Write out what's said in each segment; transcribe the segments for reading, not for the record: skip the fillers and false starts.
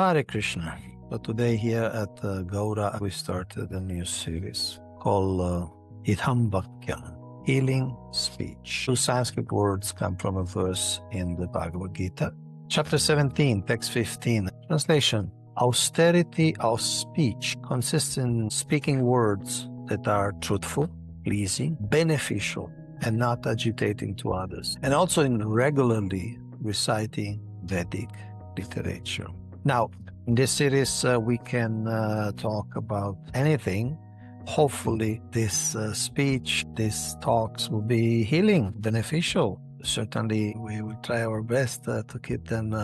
Hare Krishna. So today here at Gaura, we started a new series called Hitam Vakyam, healing speech. Two Sanskrit words come from a verse in the Bhagavad Gita. Chapter 17, text 15. Translation: austerity of speech consists in speaking words that are truthful, pleasing, beneficial, and not agitating to others, and also in regularly reciting Vedic literature. Now, in this series, we can talk about anything. Hopefully, this speech, these talks will be healing, beneficial. Certainly, we will try our best to keep them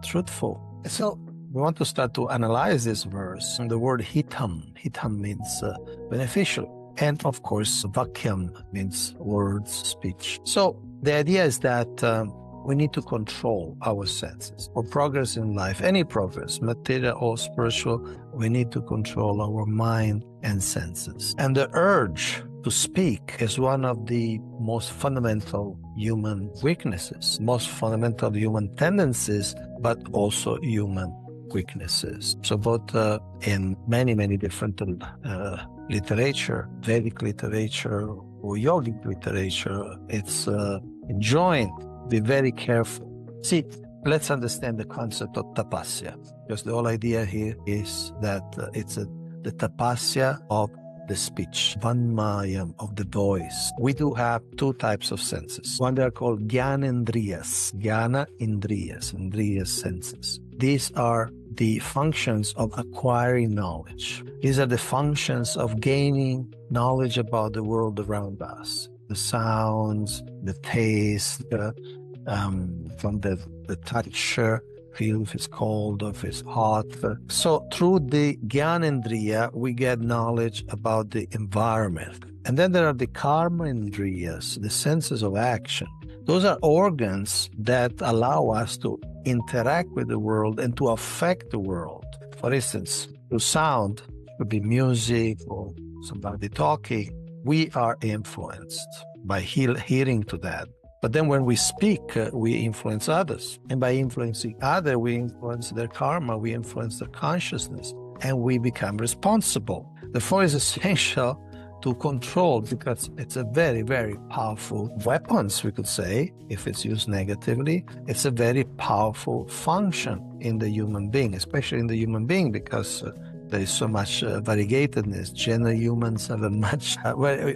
truthful. So, we want to start to analyze this verse. And the word hitam, hitam means beneficial. And of course, vakyam means words, speech. So, the idea is that we need to control our senses. For progress in life, any progress, material or spiritual, we need to control our mind and senses. And the urge to speak is one of the most fundamental human weaknesses, most fundamental human tendencies, but also human weaknesses. So both in many different literature, Vedic literature or yogic literature, it's enjoined. Be very careful. See, let's understand the concept of tapasya, because the whole idea here is that it's the tapasya of the speech, vanmayam, of the voice. We do have two types of senses. One, they are called jnana-indriyas, indriyas, senses. These are the functions of acquiring knowledge. These are the functions of gaining knowledge about the world around us. The sounds, the taste, from the touch, feel if it's cold or if it's hot. So through the jnana-indriya, we get knowledge about the environment. And then there are the karma-indriyas, the senses of action. Those are organs that allow us to interact with the world and to affect the world. For instance, through sound, it could be music or somebody talking. We are influenced by hearing to that. But then when we speak, we influence others. And by influencing others, we influence their karma, we influence their consciousness, and we become responsible. Therefore, it's essential to control, because it's a very powerful weapon, we could say, if it's used negatively. It's a very powerful function in the human being, especially in the human being, because there is so much variegatedness. General humans have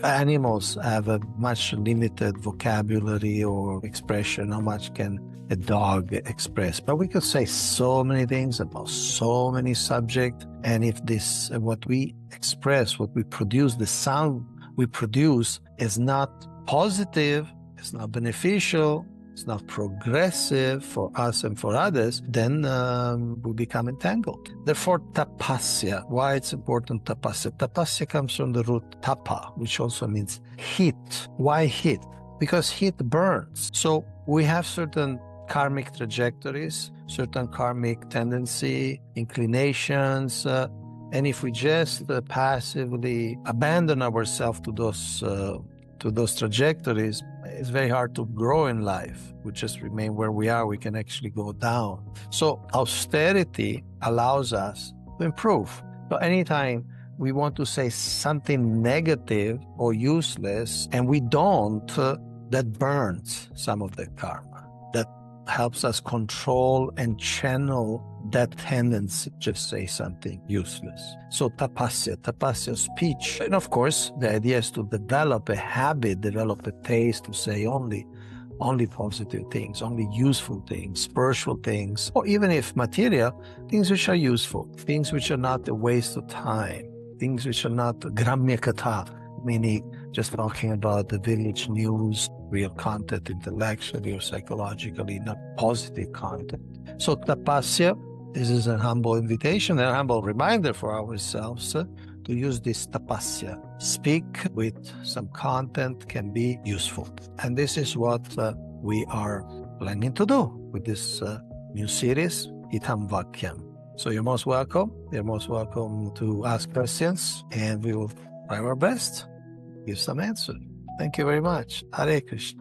animals have a much limited vocabulary or expression. How much can a dog express? But we could say so many things about so many subjects. And if this, what we express, what we produce, the sound we produce is not positive, it's not beneficial, it's not progressive for us and for others, then we become entangled. Therefore, tapasya. Why it's important, tapasya? Tapasya comes from the root tapa, which also means heat. Why heat? Because heat burns. So we have certain karmic trajectories, certain karmic tendency, inclinations, and if we just passively abandon ourselves to those trajectories, it's very hard to grow in life. We just remain where we are. We can actually go down. So austerity allows us to improve. So anytime we want to say something negative or useless and we don't, that burns some of the karma. That helps us control and channel that tendency to just say something useless. So tapasya speech. And of course, the idea is to develop a habit, develop a taste to say only positive things, only useful things, spiritual things, or even if material, things which are useful, things which are not a waste of time, things which are not gramya katha, meaning just talking about the village news, real content intellectually or psychologically, not positive content. So tapasya, this is a humble invitation, a humble reminder for ourselves to use this tapasya. Speak with some content can be useful. And this is what we are planning to do with this new series, Hitam Vakyam. So you're most welcome. You're most welcome to ask questions, and we will try our best, give some answer. Thank you very much. Hare Krishna.